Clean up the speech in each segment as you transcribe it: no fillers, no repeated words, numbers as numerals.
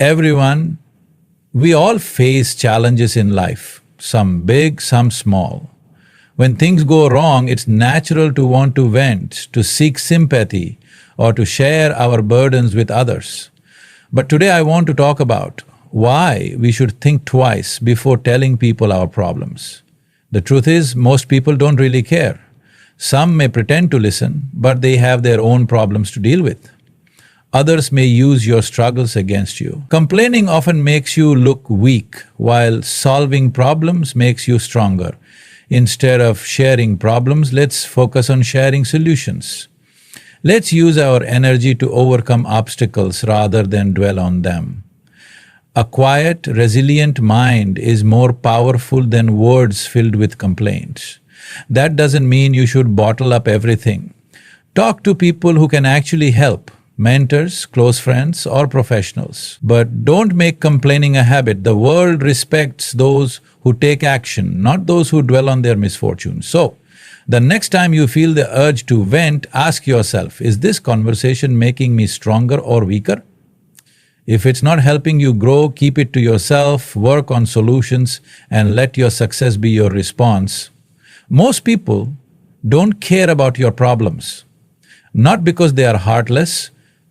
Everyone, we all face challenges in life, some big, some small. When things go wrong, it's natural to want to vent, to seek sympathy, or to share our burdens with others. But today I want to talk about why we should think twice before telling people our problems. The truth is, most people don't really care. Some may pretend to listen, but they have their own problems to deal with. Others may use your struggles against you. Complaining often makes you look weak, while solving problems makes you stronger. Instead of sharing problems, let's focus on sharing solutions. Let's use our energy to overcome obstacles rather than dwell on them. A quiet, resilient mind is more powerful than words filled with complaints. That doesn't mean you should bottle up everything. Talk to people who can actually help. Mentors, close friends, or professionals. But don't make complaining a habit. The world respects those who take action, not those who dwell on their misfortunes. So, the next time you feel the urge to vent, ask yourself, is this conversation making me stronger or weaker? If it's not helping you grow, keep it to yourself, work on solutions, and let your success be your response. Most people don't care about your problems, not because they are heartless,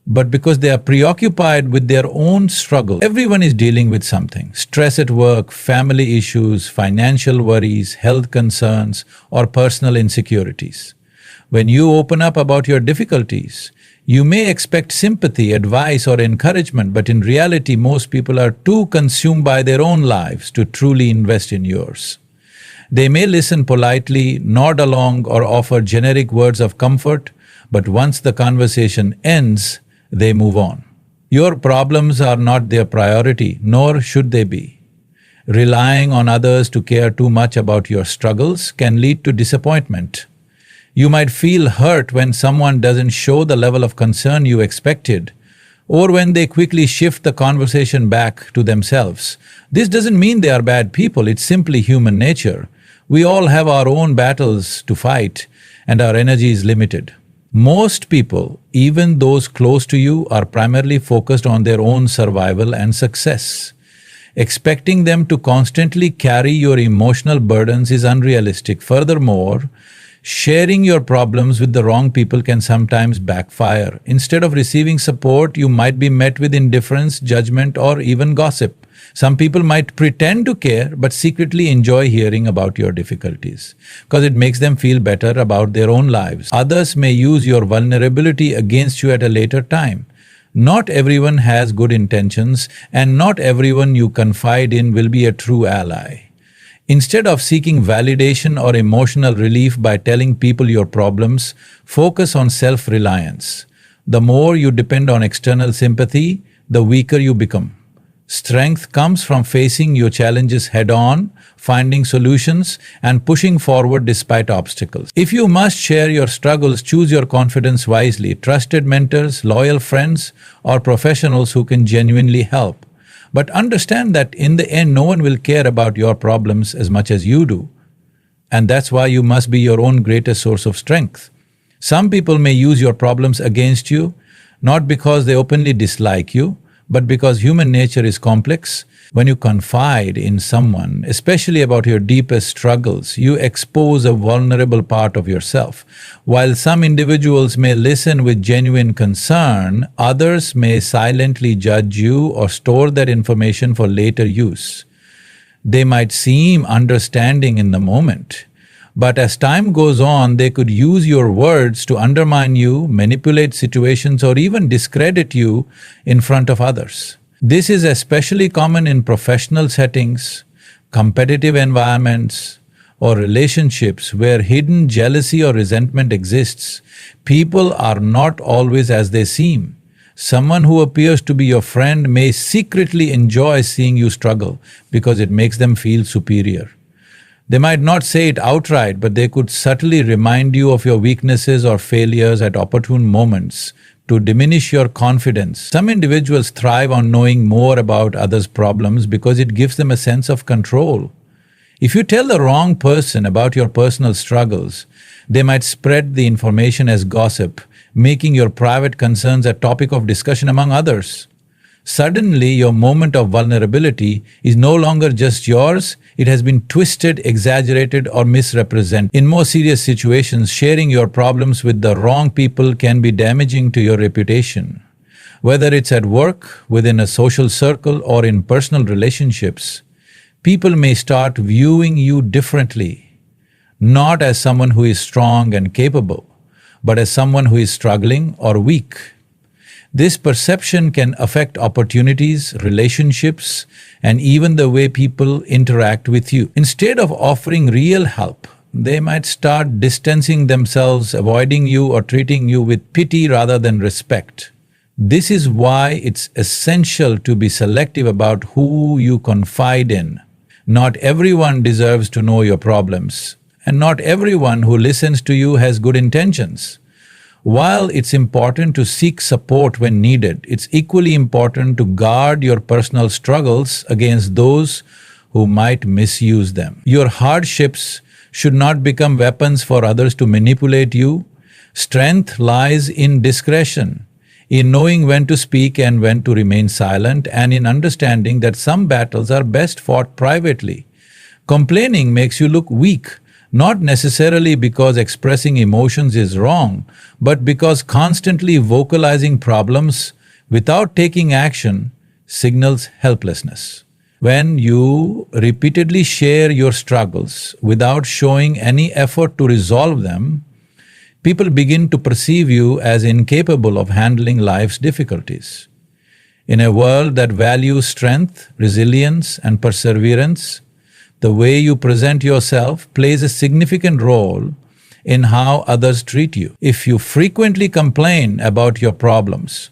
but because they are preoccupied with their own struggle. Everyone is dealing with something: stress at work, family issues, financial worries, health concerns, or personal insecurities. When you open up about your difficulties, you may expect sympathy, advice, or encouragement, but in reality, most people are too consumed by their own lives to truly invest in yours. They may listen politely, nod along, or offer generic words of comfort, but once the conversation ends, they move on. Your problems are not their priority, nor should they be. Relying on others to care too much about your struggles can lead to disappointment. You might feel hurt when someone doesn't show the level of concern you expected, or when they quickly shift the conversation back to themselves. This doesn't mean they are bad people, it's simply human nature. We all have our own battles to fight, and our energy is limited. Most people, even those close to you, are primarily focused on their own survival and success. Expecting them to constantly carry your emotional burdens is unrealistic. Furthermore, sharing your problems with the wrong people can sometimes backfire. Instead of receiving support, you might be met with indifference, judgment, or even gossip. Some people might pretend to care, but secretly enjoy hearing about your difficulties, because it makes them feel better about their own lives. Others may use your vulnerability against you at a later time. Not everyone has good intentions, and not everyone you confide in will be a true ally. Instead of seeking validation or emotional relief by telling people your problems, focus on self-reliance. The more you depend on external sympathy, the weaker you become. Strength comes from facing your challenges head-on, finding solutions, and pushing forward despite obstacles. If you must share your struggles, choose your confidence wisely. Trusted mentors, loyal friends, or professionals who can genuinely help. But understand that in the end, no one will care about your problems as much as you do. And that's why you must be your own greatest source of strength. Some people may use your problems against you, not because they openly dislike you, but because human nature is complex. When you confide in someone, especially about your deepest struggles, you expose a vulnerable part of yourself. While some individuals may listen with genuine concern, others may silently judge you or store that information for later use. They might seem understanding in the moment, but as time goes on, they could use your words to undermine you, manipulate situations, or even discredit you in front of others. This is especially common in professional settings, competitive environments, or relationships where hidden jealousy or resentment exists. People are not always as they seem. Someone who appears to be your friend may secretly enjoy seeing you struggle because it makes them feel superior. They might not say it outright, but they could subtly remind you of your weaknesses or failures at opportune moments to diminish your confidence. Some individuals thrive on knowing more about others' problems because it gives them a sense of control. If you tell the wrong person about your personal struggles, they might spread the information as gossip, making your private concerns a topic of discussion among others. Suddenly, your moment of vulnerability is no longer just yours, it has been twisted, exaggerated, or misrepresented. In more serious situations, sharing your problems with the wrong people can be damaging to your reputation. Whether it's at work, within a social circle, or in personal relationships, people may start viewing you differently, not as someone who is strong and capable, but as someone who is struggling or weak. This perception can affect opportunities, relationships, and even the way people interact with you. Instead of offering real help, they might start distancing themselves, avoiding you, or treating you with pity rather than respect. This is why it's essential to be selective about who you confide in. Not everyone deserves to know your problems, and not everyone who listens to you has good intentions. While it's important to seek support when needed, it's equally important to guard your personal struggles against those who might misuse them. Your hardships should not become weapons for others to manipulate you. Strength lies in discretion, in knowing when to speak and when to remain silent, and in understanding that some battles are best fought privately. Complaining makes you look weak, not necessarily because expressing emotions is wrong, but because constantly vocalizing problems without taking action signals helplessness. When you repeatedly share your struggles without showing any effort to resolve them, people begin to perceive you as incapable of handling life's difficulties. In a world that values strength, resilience, and perseverance, the way you present yourself plays a significant role in how others treat you. If you frequently complain about your problems,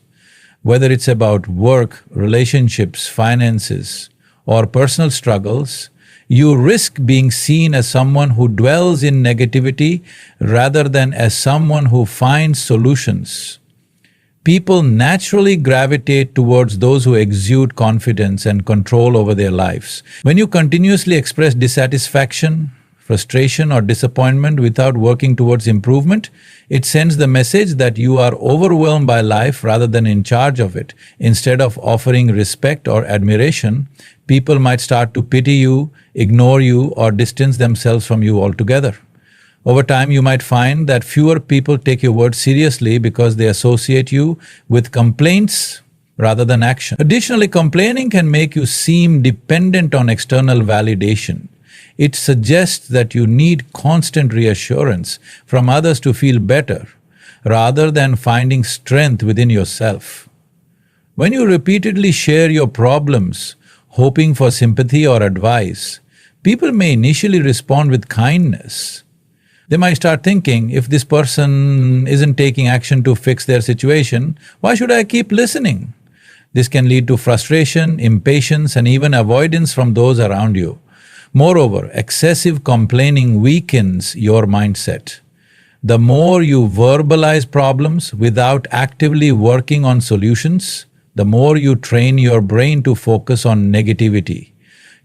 whether it's about work, relationships, finances, or personal struggles, you risk being seen as someone who dwells in negativity rather than as someone who finds solutions. People naturally gravitate towards those who exude confidence and control over their lives. When you continuously express dissatisfaction, frustration, or disappointment without working towards improvement, it sends the message that you are overwhelmed by life rather than in charge of it. Instead of offering respect or admiration, people might start to pity you, ignore you, or distance themselves from you altogether. Over time, you might find that fewer people take your words seriously because they associate you with complaints rather than action. Additionally, complaining can make you seem dependent on external validation. It suggests that you need constant reassurance from others to feel better, rather than finding strength within yourself. When you repeatedly share your problems, hoping for sympathy or advice, people may initially respond with kindness. They might start thinking, if this person isn't taking action to fix their situation, why should I keep listening? This can lead to frustration, impatience, and even avoidance from those around you. Moreover, excessive complaining weakens your mindset. The more you verbalize problems without actively working on solutions, the more you train your brain to focus on negativity.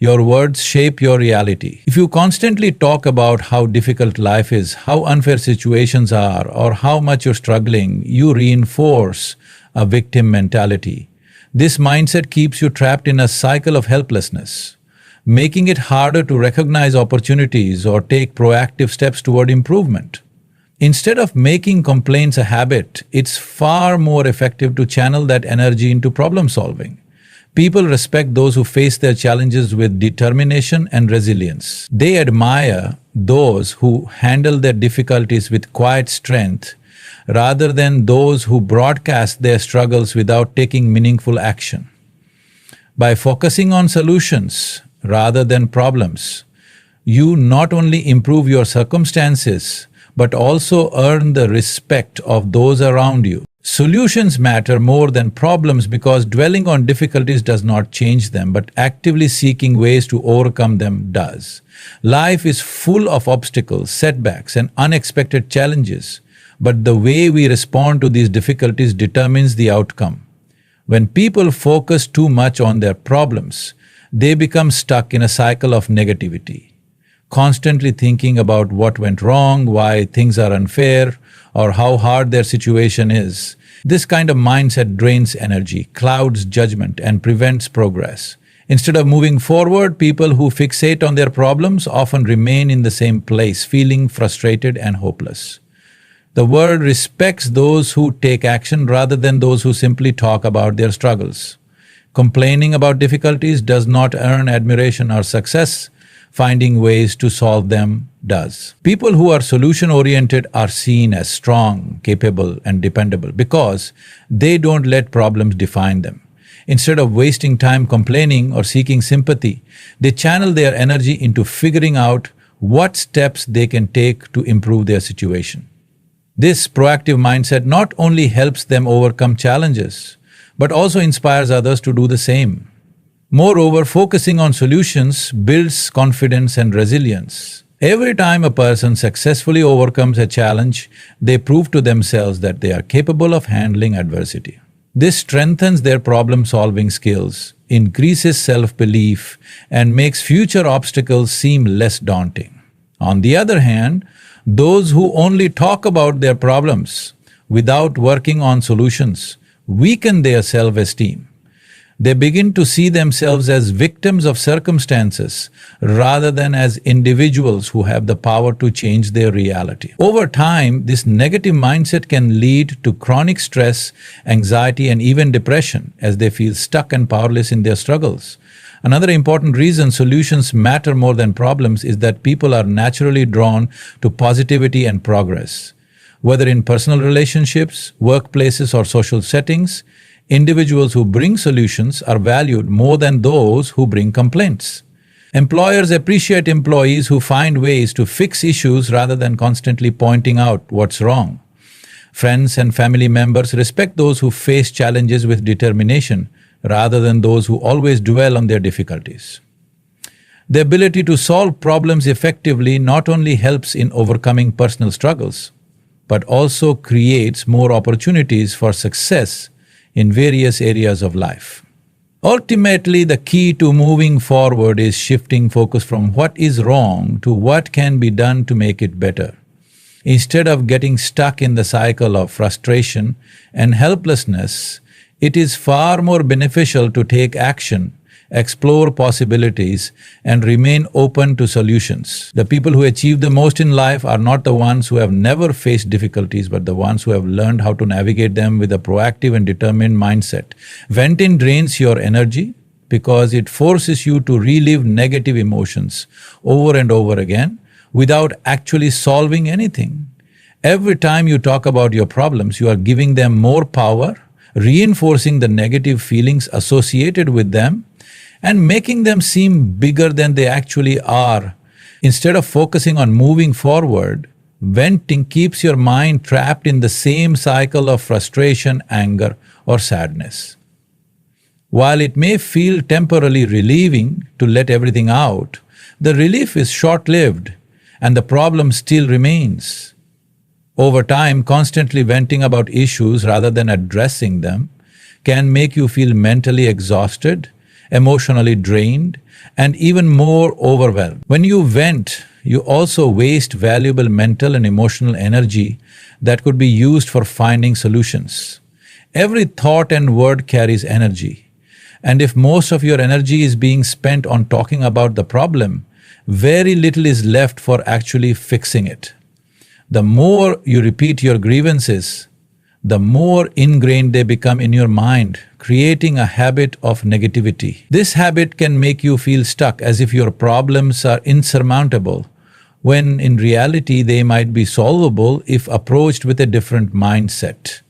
Your words shape your reality. If you constantly talk about how difficult life is, how unfair situations are, or how much you're struggling, you reinforce a victim mentality. This mindset keeps you trapped in a cycle of helplessness, making it harder to recognize opportunities or take proactive steps toward improvement. Instead of making complaints a habit, it's far more effective to channel that energy into problem solving. People respect those who face their challenges with determination and resilience. They admire those who handle their difficulties with quiet strength rather than those who broadcast their struggles without taking meaningful action. By focusing on solutions rather than problems, you not only improve your circumstances but also earn the respect of those around you. Solutions matter more than problems because dwelling on difficulties does not change them, but actively seeking ways to overcome them does. Life is full of obstacles, setbacks, and unexpected challenges, but the way we respond to these difficulties determines the outcome. When people focus too much on their problems, they become stuck in a cycle of negativity, constantly thinking about what went wrong, why things are unfair, or how hard their situation is. This kind of mindset drains energy, clouds judgment, and prevents progress. Instead of moving forward, people who fixate on their problems often remain in the same place, feeling frustrated and hopeless. The world respects those who take action rather than those who simply talk about their struggles. Complaining about difficulties does not earn admiration or success. Finding ways to solve them does. People who are solution-oriented are seen as strong, capable, and dependable because they don't let problems define them. Instead of wasting time complaining or seeking sympathy, they channel their energy into figuring out what steps they can take to improve their situation. This proactive mindset not only helps them overcome challenges, but also inspires others to do the same. Moreover, focusing on solutions builds confidence and resilience. Every time a person successfully overcomes a challenge, they prove to themselves that they are capable of handling adversity. This strengthens their problem-solving skills, increases self-belief, and makes future obstacles seem less daunting. On the other hand, those who only talk about their problems without working on solutions weaken their self-esteem. They begin to see themselves as victims of circumstances rather than as individuals who have the power to change their reality. Over time, this negative mindset can lead to chronic stress, anxiety, and even depression as they feel stuck and powerless in their struggles. Another important reason solutions matter more than problems is that people are naturally drawn to positivity and progress. Whether in personal relationships, workplaces, or social settings, individuals who bring solutions are valued more than those who bring complaints. Employers appreciate employees who find ways to fix issues rather than constantly pointing out what's wrong. Friends and family members respect those who face challenges with determination rather than those who always dwell on their difficulties. The ability to solve problems effectively not only helps in overcoming personal struggles, but also creates more opportunities for success in various areas of life. Ultimately, the key to moving forward is shifting focus from what is wrong to what can be done to make it better. Instead of getting stuck in the cycle of frustration and helplessness, it is far more beneficial to take action, explore possibilities, and remain open to solutions. The people who achieve the most in life are not the ones who have never faced difficulties, but the ones who have learned how to navigate them with a proactive and determined mindset. Venting drains your energy because it forces you to relive negative emotions over and over again without actually solving anything. Every time you talk about your problems, you are giving them more power, reinforcing the negative feelings associated with them, and making them seem bigger than they actually are. Instead of focusing on moving forward, venting keeps your mind trapped in the same cycle of frustration, anger, or sadness. While it may feel temporarily relieving to let everything out, the relief is short-lived and the problem still remains. Over time, constantly venting about issues rather than addressing them can make you feel mentally exhausted, emotionally drained, and even more overwhelmed. When you vent, you also waste valuable mental and emotional energy that could be used for finding solutions. Every thought and word carries energy, and if most of your energy is being spent on talking about the problem, very little is left for actually fixing it. The more you repeat your grievances, the more ingrained they become in your mind, creating a habit of negativity. This habit can make you feel stuck as if your problems are insurmountable, when in reality they might be solvable if approached with a different mindset.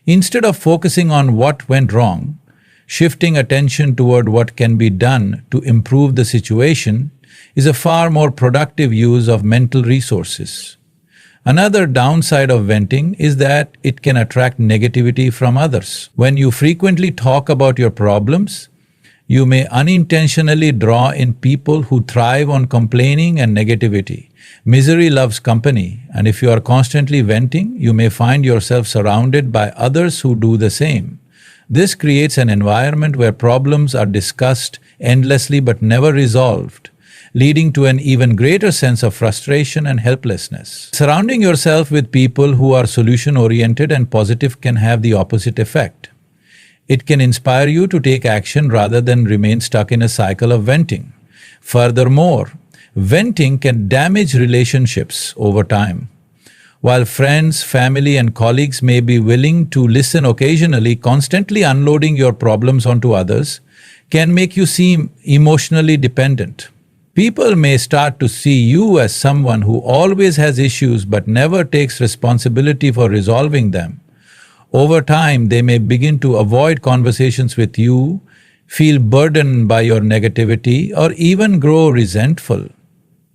Instead of focusing on what went wrong, shifting attention toward what can be done to improve the situation is a far more productive use of mental resources. Another downside of venting is that it can attract negativity from others. When you frequently talk about your problems, you may unintentionally draw in people who thrive on complaining and negativity. Misery loves company, and if you are constantly venting, you may find yourself surrounded by others who do the same. This creates an environment where problems are discussed endlessly but never resolved, leading to an even greater sense of frustration and helplessness. Surrounding yourself with people who are solution-oriented and positive can have the opposite effect. It can inspire you to take action rather than remain stuck in a cycle of venting. Furthermore, venting can damage relationships over time. While friends, family, and colleagues may be willing to listen occasionally, constantly unloading your problems onto others can make you seem emotionally dependent. People may start to see you as someone who always has issues but never takes responsibility for resolving them. Over time, they may begin to avoid conversations with you, feel burdened by your negativity, or even grow resentful.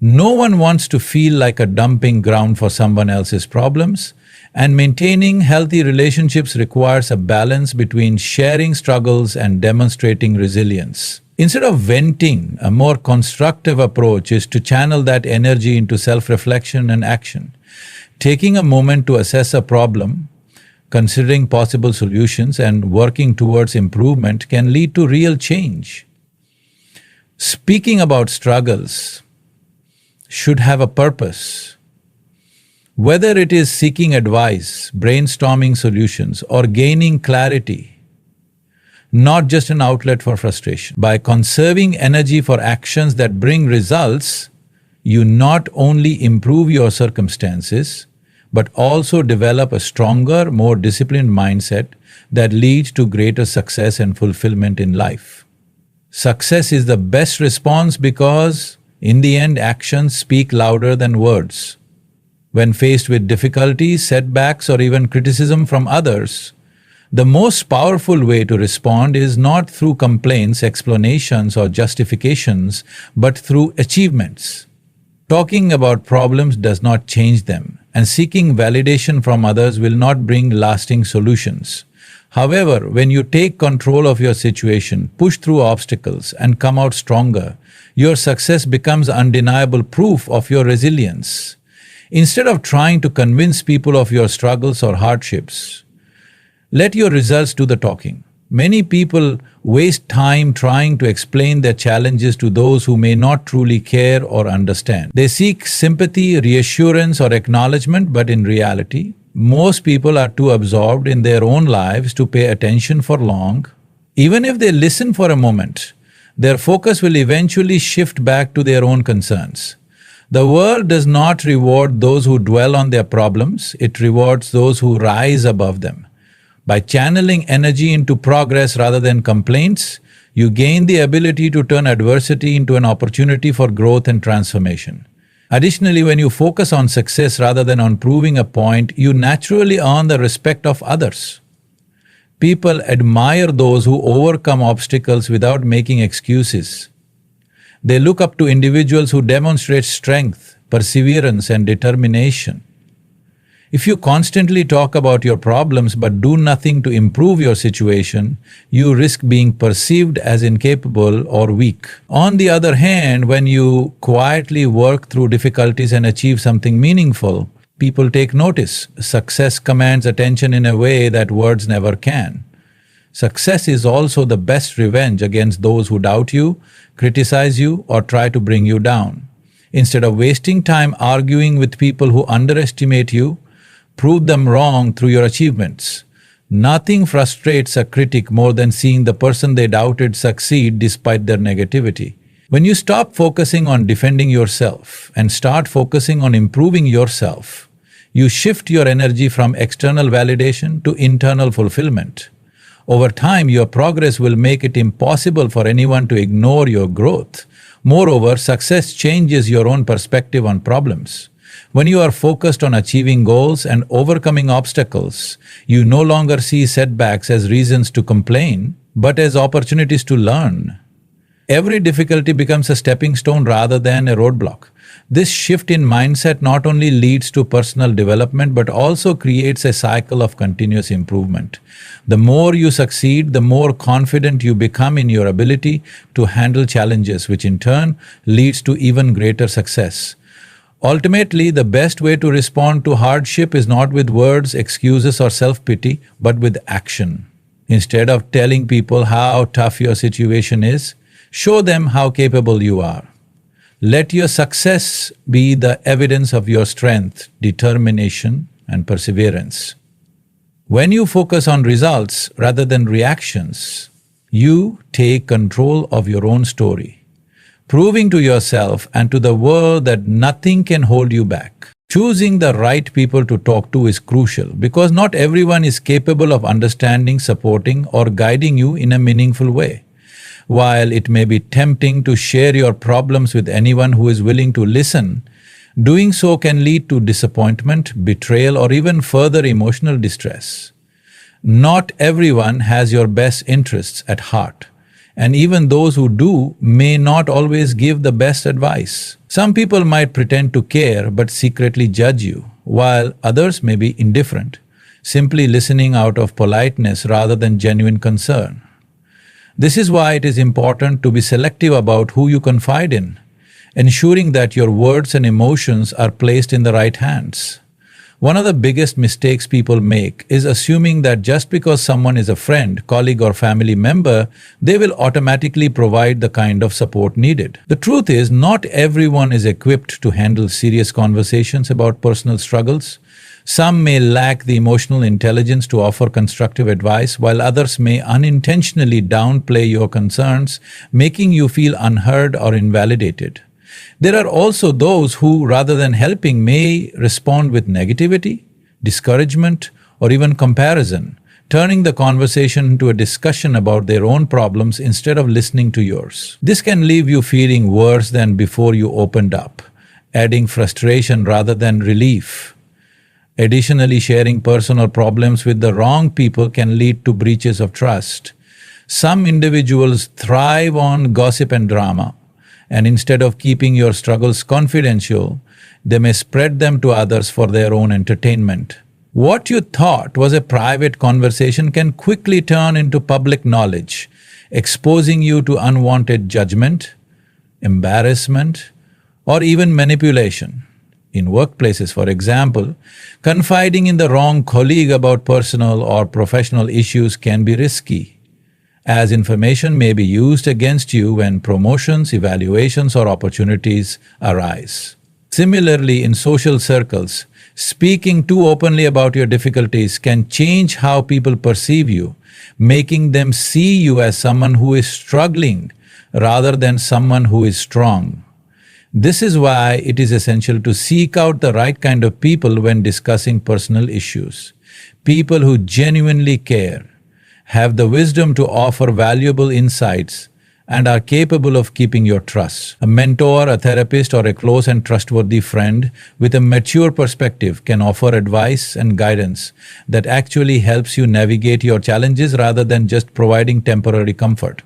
No one wants to feel like a dumping ground for someone else's problems, and maintaining healthy relationships requires a balance between sharing struggles and demonstrating resilience. Instead of venting, a more constructive approach is to channel that energy into self-reflection and action. Taking a moment to assess a problem, considering possible solutions, and working towards improvement can lead to real change. Speaking about struggles should have a purpose. Whether it is seeking advice, brainstorming solutions, or gaining clarity, not just an outlet for frustration. By conserving energy for actions that bring results, you not only improve your circumstances, but also develop a stronger, more disciplined mindset that leads to greater success and fulfillment in life. Success is the best response because, in the end, actions speak louder than words. When faced with difficulties, setbacks, or even criticism from others, the most powerful way to respond is not through complaints, explanations, or justifications, but through achievements. Talking about problems does not change them, and seeking validation from others will not bring lasting solutions. However, when you take control of your situation, push through obstacles, and come out stronger, your success becomes undeniable proof of your resilience. Instead of trying to convince people of your struggles or hardships, let your results do the talking. Many people waste time trying to explain their challenges to those who may not truly care or understand. They seek sympathy, reassurance, or acknowledgement, but in reality, most people are too absorbed in their own lives to pay attention for long. Even if they listen for a moment, their focus will eventually shift back to their own concerns. The world does not reward those who dwell on their problems, it rewards those who rise above them. By channeling energy into progress rather than complaints, you gain the ability to turn adversity into an opportunity for growth and transformation. Additionally, when you focus on success rather than on proving a point, you naturally earn the respect of others. People admire those who overcome obstacles without making excuses. They look up to individuals who demonstrate strength, perseverance, and determination. If you constantly talk about your problems but do nothing to improve your situation, you risk being perceived as incapable or weak. On the other hand, when you quietly work through difficulties and achieve something meaningful, people take notice. Success commands attention in a way that words never can. Success is also the best revenge against those who doubt you, criticize you, or try to bring you down. Instead of wasting time arguing with people who underestimate you, prove them wrong through your achievements. Nothing frustrates a critic more than seeing the person they doubted succeed despite their negativity. When you stop focusing on defending yourself and start focusing on improving yourself, you shift your energy from external validation to internal fulfillment. Over time, your progress will make it impossible for anyone to ignore your growth. Moreover, success changes your own perspective on problems. When you are focused on achieving goals and overcoming obstacles, you no longer see setbacks as reasons to complain, but as opportunities to learn. Every difficulty becomes a stepping stone rather than a roadblock. This shift in mindset not only leads to personal development but also creates a cycle of continuous improvement. The more you succeed, the more confident you become in your ability to handle challenges, which in turn leads to even greater success. Ultimately, the best way to respond to hardship is not with words, excuses, or self-pity, but with action. Instead of telling people how tough your situation is, show them how capable you are. Let your success be the evidence of your strength, determination, and perseverance. When you focus on results rather than reactions, you take control of your own story, proving to yourself and to the world that nothing can hold you back. Choosing the right people to talk to is crucial because not everyone is capable of understanding, supporting, or guiding you in a meaningful way. While it may be tempting to share your problems with anyone who is willing to listen, doing so can lead to disappointment, betrayal, or even further emotional distress. Not everyone has your best interests at heart, and even those who do may not always give the best advice. Some people might pretend to care but secretly judge you, while others may be indifferent, simply listening out of politeness rather than genuine concern. This is why it is important to be selective about who you confide in, ensuring that your words and emotions are placed in the right hands. One of the biggest mistakes people make is assuming that just because someone is a friend, colleague, or family member, they will automatically provide the kind of support needed. The truth is, not everyone is equipped to handle serious conversations about personal struggles. Some may lack the emotional intelligence to offer constructive advice, while others may unintentionally downplay your concerns, making you feel unheard or invalidated. There are also those who, rather than helping, may respond with negativity, discouragement, or even comparison, turning the conversation into a discussion about their own problems instead of listening to yours. This can leave you feeling worse than before you opened up, adding frustration rather than relief. Additionally, sharing personal problems with the wrong people can lead to breaches of trust. Some individuals thrive on gossip and drama, and instead of keeping your struggles confidential, they may spread them to others for their own entertainment. What you thought was a private conversation can quickly turn into public knowledge, exposing you to unwanted judgment, embarrassment, or even manipulation. In workplaces, for example, confiding in the wrong colleague about personal or professional issues can be risky, as information may be used against you when promotions, evaluations, or opportunities arise. Similarly, in social circles, speaking too openly about your difficulties can change how people perceive you, making them see you as someone who is struggling rather than someone who is strong. This is why it is essential to seek out the right kind of people when discussing personal issues. People who genuinely care, have the wisdom to offer valuable insights, and are capable of keeping your trust. A mentor, a therapist, or a close and trustworthy friend with a mature perspective can offer advice and guidance that actually helps you navigate your challenges rather than just providing temporary comfort.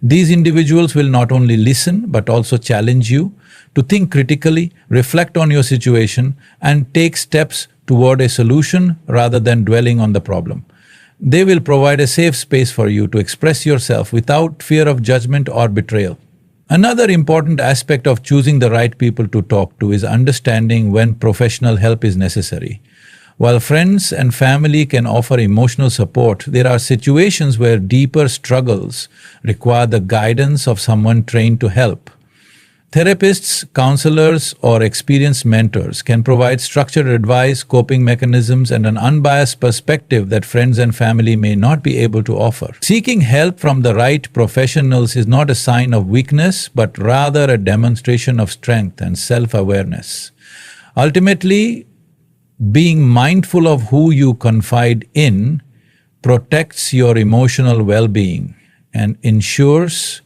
These individuals will not only listen but also challenge you to think critically, reflect on your situation, and take steps toward a solution rather than dwelling on the problem. They will provide a safe space for you to express yourself without fear of judgment or betrayal. Another important aspect of choosing the right people to talk to is understanding when professional help is necessary. While friends and family can offer emotional support, there are situations where deeper struggles require the guidance of someone trained to help. Therapists, counselors, or experienced mentors can provide structured advice, coping mechanisms, and an unbiased perspective that friends and family may not be able to offer. Seeking help from the right professionals is not a sign of weakness, but rather a demonstration of strength and self-awareness. Ultimately, being mindful of who you confide in protects your emotional well-being and ensures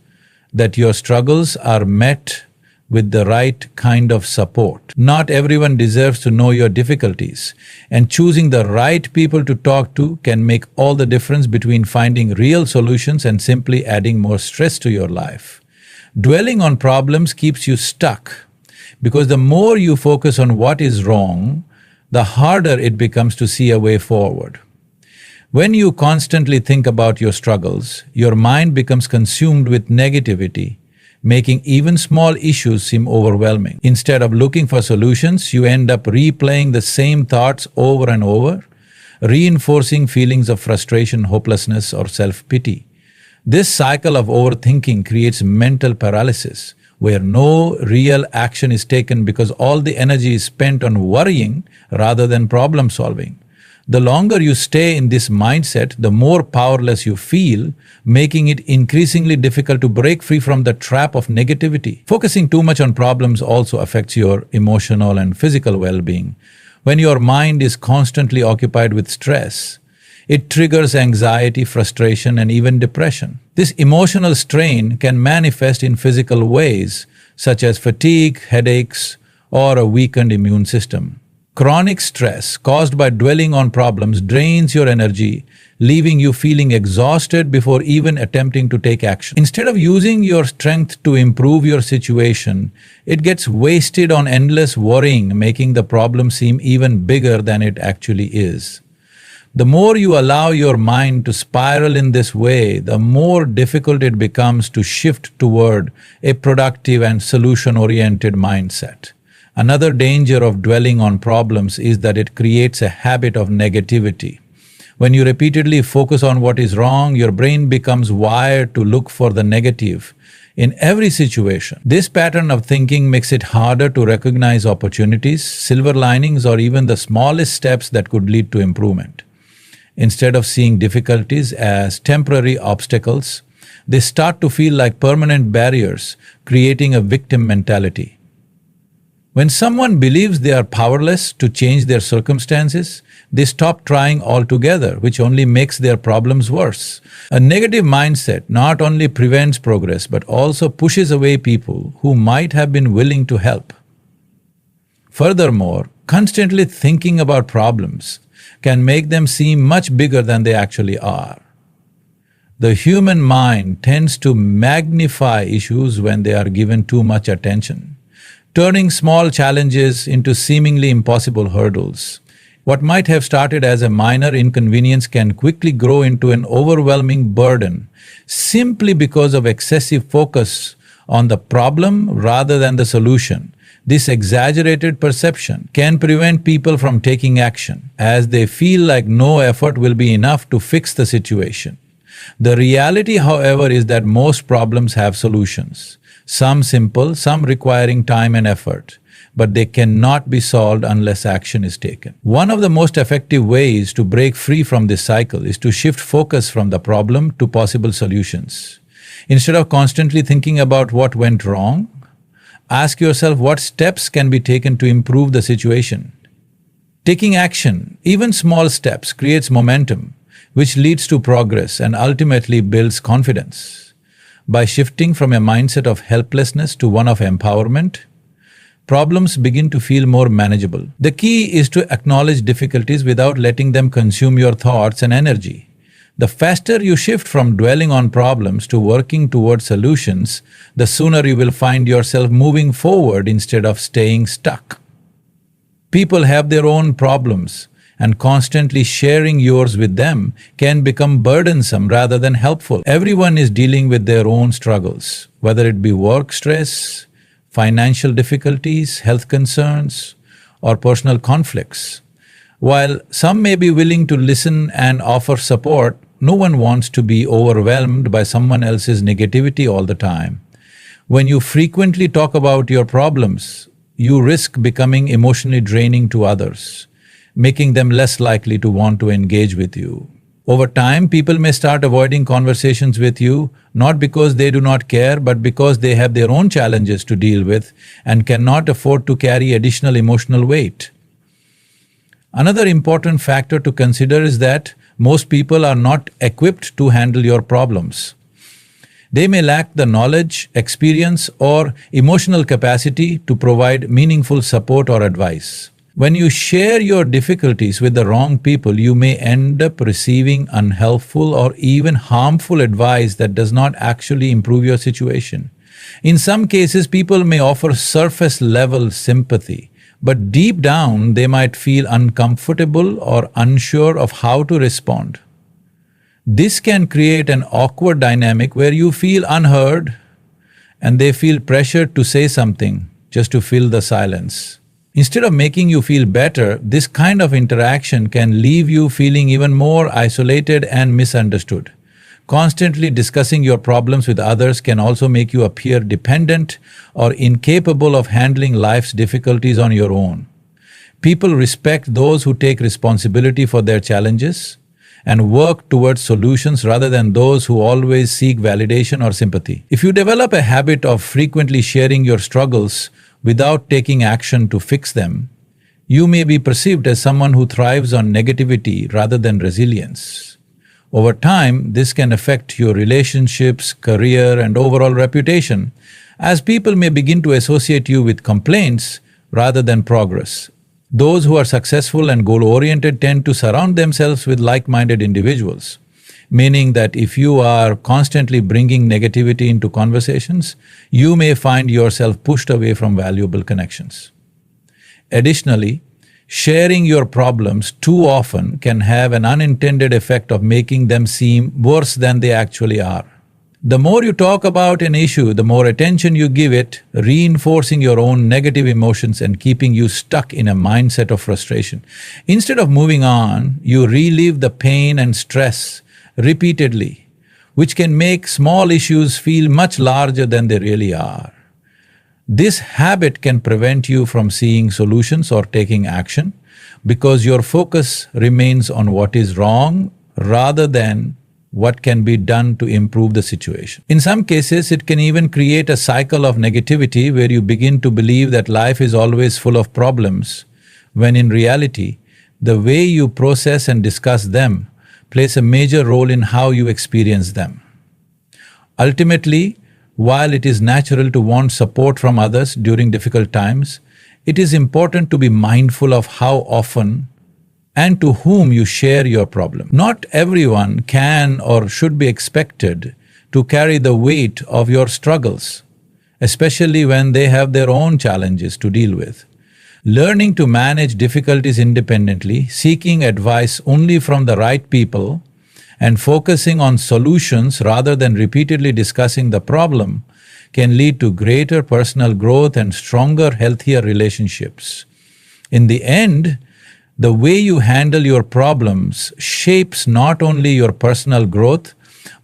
that your struggles are met with the right kind of support. Not everyone deserves to know your difficulties, and choosing the right people to talk to can make all the difference between finding real solutions and simply adding more stress to your life. Dwelling on problems keeps you stuck, because the more you focus on what is wrong, the harder it becomes to see a way forward. When you constantly think about your struggles, your mind becomes consumed with negativity, making even small issues seem overwhelming. Instead of looking for solutions, you end up replaying the same thoughts over and over, reinforcing feelings of frustration, hopelessness, or self-pity. This cycle of overthinking creates mental paralysis, where no real action is taken because all the energy is spent on worrying rather than problem solving. The longer you stay in this mindset, the more powerless you feel, making it increasingly difficult to break free from the trap of negativity. Focusing too much on problems also affects your emotional and physical well-being. When your mind is constantly occupied with stress, it triggers anxiety, frustration, and even depression. This emotional strain can manifest in physical ways, such as fatigue, headaches, or a weakened immune system. Chronic stress caused by dwelling on problems drains your energy, leaving you feeling exhausted before even attempting to take action. Instead of using your strength to improve your situation, it gets wasted on endless worrying, making the problem seem even bigger than it actually is. The more you allow your mind to spiral in this way, the more difficult it becomes to shift toward a productive and solution-oriented mindset. Another danger of dwelling on problems is that it creates a habit of negativity. When you repeatedly focus on what is wrong, your brain becomes wired to look for the negative in every situation. This pattern of thinking makes it harder to recognize opportunities, silver linings, or even the smallest steps that could lead to improvement. Instead of seeing difficulties as temporary obstacles, they start to feel like permanent barriers, creating a victim mentality. When someone believes they are powerless to change their circumstances, they stop trying altogether, which only makes their problems worse. A negative mindset not only prevents progress but also pushes away people who might have been willing to help. Furthermore, constantly thinking about problems can make them seem much bigger than they actually are. The human mind tends to magnify issues when they are given too much attention, turning small challenges into seemingly impossible hurdles. What might have started as a minor inconvenience can quickly grow into an overwhelming burden simply because of excessive focus on the problem rather than the solution. This exaggerated perception can prevent people from taking action, as they feel like no effort will be enough to fix the situation. The reality, however, is that most problems have solutions. Some simple, some requiring time and effort, but they cannot be solved unless action is taken. One of the most effective ways to break free from this cycle is to shift focus from the problem to possible solutions. Instead of constantly thinking about what went wrong, ask yourself what steps can be taken to improve the situation. Taking action, even small steps, creates momentum, which leads to progress and ultimately builds confidence. By shifting from a mindset of helplessness to one of empowerment, problems begin to feel more manageable. The key is to acknowledge difficulties without letting them consume your thoughts and energy. The faster you shift from dwelling on problems to working towards solutions, the sooner you will find yourself moving forward instead of staying stuck. People have their own problems, and constantly sharing yours with them can become burdensome rather than helpful. Everyone is dealing with their own struggles, whether it be work stress, financial difficulties, health concerns, or personal conflicts. While some may be willing to listen and offer support, no one wants to be overwhelmed by someone else's negativity all the time. When you frequently talk about your problems, you risk becoming emotionally draining to others, making them less likely to want to engage with you. Over time, people may start avoiding conversations with you, not because they do not care, but because they have their own challenges to deal with and cannot afford to carry additional emotional weight. Another important factor to consider is that most people are not equipped to handle your problems. They may lack the knowledge, experience, or emotional capacity to provide meaningful support or advice. When you share your difficulties with the wrong people, you may end up receiving unhelpful or even harmful advice that does not actually improve your situation. In some cases, people may offer surface-level sympathy, but deep down they might feel uncomfortable or unsure of how to respond. This can create an awkward dynamic where you feel unheard and they feel pressured to say something just to fill the silence. Instead of making you feel better, this kind of interaction can leave you feeling even more isolated and misunderstood. Constantly discussing your problems with others can also make you appear dependent or incapable of handling life's difficulties on your own. People respect those who take responsibility for their challenges and work towards solutions rather than those who always seek validation or sympathy. If you develop a habit of frequently sharing your struggles without taking action to fix them, you may be perceived as someone who thrives on negativity rather than resilience. Over time, this can affect your relationships, career, and overall reputation, as people may begin to associate you with complaints rather than progress. Those who are successful and goal-oriented tend to surround themselves with like-minded individuals, meaning that if you are constantly bringing negativity into conversations, you may find yourself pushed away from valuable connections. Additionally, sharing your problems too often can have an unintended effect of making them seem worse than they actually are. The more you talk about an issue, the more attention you give it, reinforcing your own negative emotions and keeping you stuck in a mindset of frustration. Instead of moving on, you relive the pain and stress repeatedly, which can make small issues feel much larger than they really are. This habit can prevent you from seeing solutions or taking action because your focus remains on what is wrong rather than what can be done to improve the situation. In some cases, it can even create a cycle of negativity where you begin to believe that life is always full of problems, when in reality, the way you process and discuss them plays a major role in how you experience them. Ultimately, while it is natural to want support from others during difficult times, it is important to be mindful of how often and to whom you share your problem. Not everyone can or should be expected to carry the weight of your struggles, especially when they have their own challenges to deal with. Learning to manage difficulties independently, seeking advice only from the right people, and focusing on solutions rather than repeatedly discussing the problem can lead to greater personal growth and stronger, healthier relationships. In the end, the way you handle your problems shapes not only your personal growth,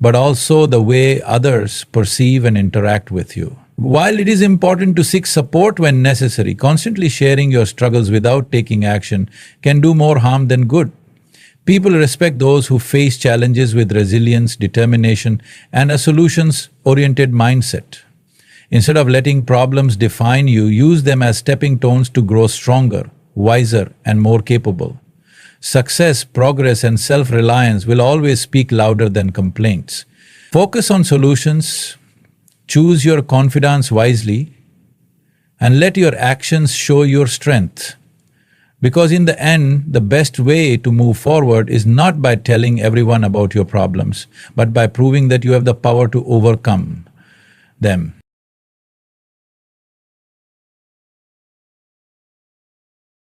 but also the way others perceive and interact with you. While it is important to seek support when necessary, constantly sharing your struggles without taking action can do more harm than good. People respect those who face challenges with resilience, determination, and a solutions-oriented mindset. Instead of letting problems define you, use them as stepping stones to grow stronger, wiser, and more capable. Success, progress, and self-reliance will always speak louder than complaints. Focus on solutions, choose your confidence wisely, and let your actions show your strength. Because in the end, the best way to move forward is not by telling everyone about your problems, but by proving that you have the power to overcome them.